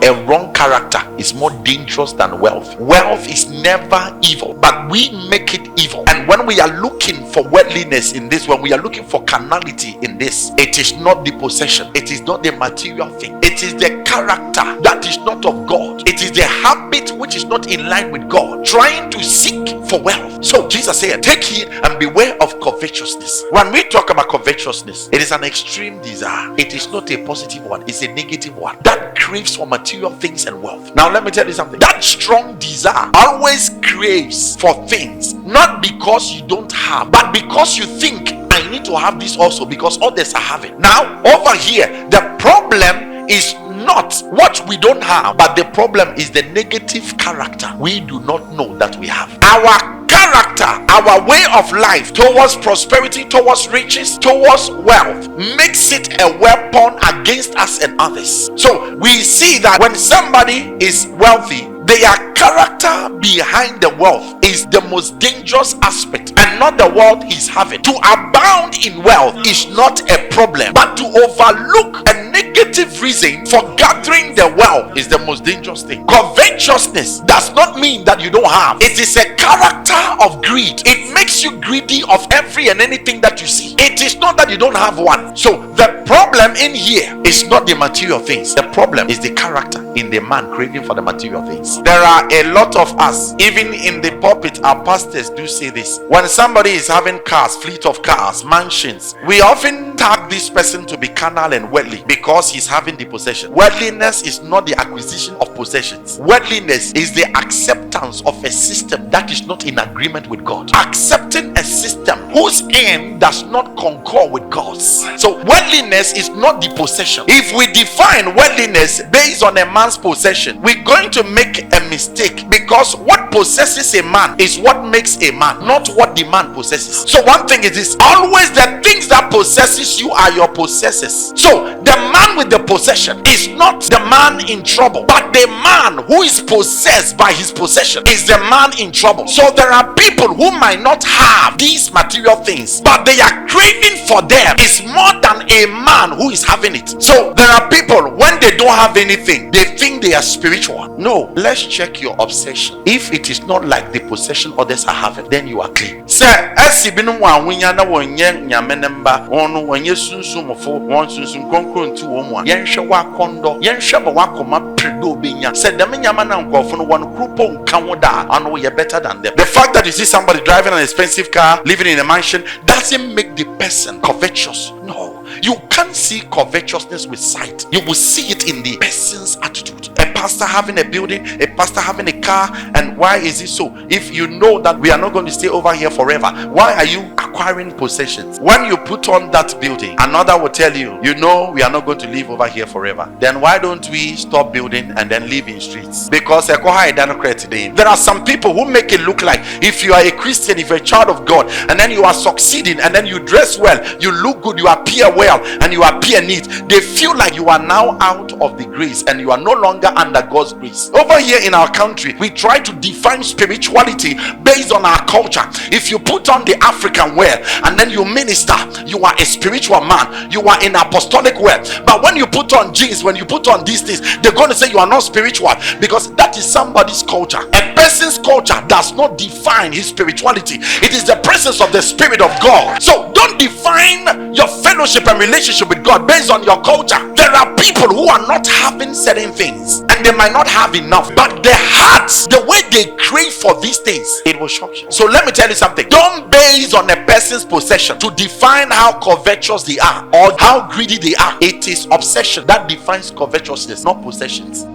a wrong character is more dangerous than wealth. Wealth is never evil, but we make it evil. And when we are looking for worldliness in this, when we are looking for carnality in this, it is not the possession, it is not the material thing, it is the character that is not of God, it is the habit which is not in line with God, trying to seek for wealth. So Jesus said, take heed and beware of covetousness. When we talk about covetousness, it is an extreme desire. It is not a positive one, it's a negative one that craves for material things and wealth. Now let me tell you something. That strong desire always craves for things, not because you don't have, but because you think, I need to have this also because others are having. Now over here, the problem is not what we don't have, but the problem is the negative character we do not know that we have. Our character, our way of life towards prosperity, towards riches, towards wealth makes it a weapon against us and others. So we see that when somebody is wealthy, their character behind the wealth is the most dangerous aspect, and not the wealth he's having. To abound in wealth is not a problem, but to overlook a negative reason for gathering the wealth is the most dangerous thing. Covetousness does not mean that you don't have. It is a character of greed. It makes you greedy of every and anything that you see. It is not that you don't have one. So the problem in here is not the material things. The problem is the character in the man craving for the material things. There are a lot of us, even in the pulpit, our pastors do say this. When somebody is having cars, fleet of cars, mansions, we often tag this person to be carnal and worldly because he's having the possession. Worldliness is not the acquisition of possessions. Worldliness is the acceptance of a system that is not in agreement with God. Accepting a system whose aim does not concur with God's. So worldliness is not the possession. If we define worldliness based on a man's possession, we're going to make a mistake, because what possesses a man is what makes a man, not what the man possesses. So one thing is this: always the things that possesses you are your possessors. So the man with the possession is not the man in trouble, but the man who is possessed by his possession is the man in trouble. So there are people who might not have these material things, but they are craving for them is more than a man who is having it. So there are people, when they don't have anything, they think they are spiritual. No, let's check your obsession. If it is not like the possession others are having, then you are clean. Sir, esibinu wa winya na wonye nyamenemba onu wonye sunsumofo won sunsun konkro ntu wo mu a yenhwe wa kondo yenhwe ba wakoma predo benya said dem nyama na nkofo no won krupo nka wo da anu ye better than them. The fact that you see somebody driving an expensive car, living in a mansion, doesn't make the person covetous. No, you can't see covetousness with sight. You will see it in the person's attitude. A pastor having a building, a pastor having a car. And why is it so? If you know that we are not going to stay over here forever, why are you acquiring possessions? When you put on that building, another will tell you, you know we are not going to live over here forever. Then why don't we stop building and then live in streets? Because there are some people who make it look like if you are a Christian, if you're a child of God, and then you are succeeding, and then you dress well, you look good, you appear well, and you appear neat, they feel like you are now out of the grace and you are no longer under God's grace. Over here in our country, we try to define spirituality based on our culture. If you put on the African wear and then you minister, you are a spiritual man, you are in apostolic wear. But when you put on jeans, when you put on these things, they're going to say you are not spiritual, because that is somebody's culture. A person's culture does not define his spirituality. It is the presence of the Spirit of God. So don't define your fellowship and relationship with God based on your culture. There are people who are not having certain things and they might not have enough, but their hearts, the way they crave for these things, it will shock you. So let me tell you something. Don't base on a person's possession to define how covetous they are or how greedy they are. It is obsession that defines covetousness, not possessions.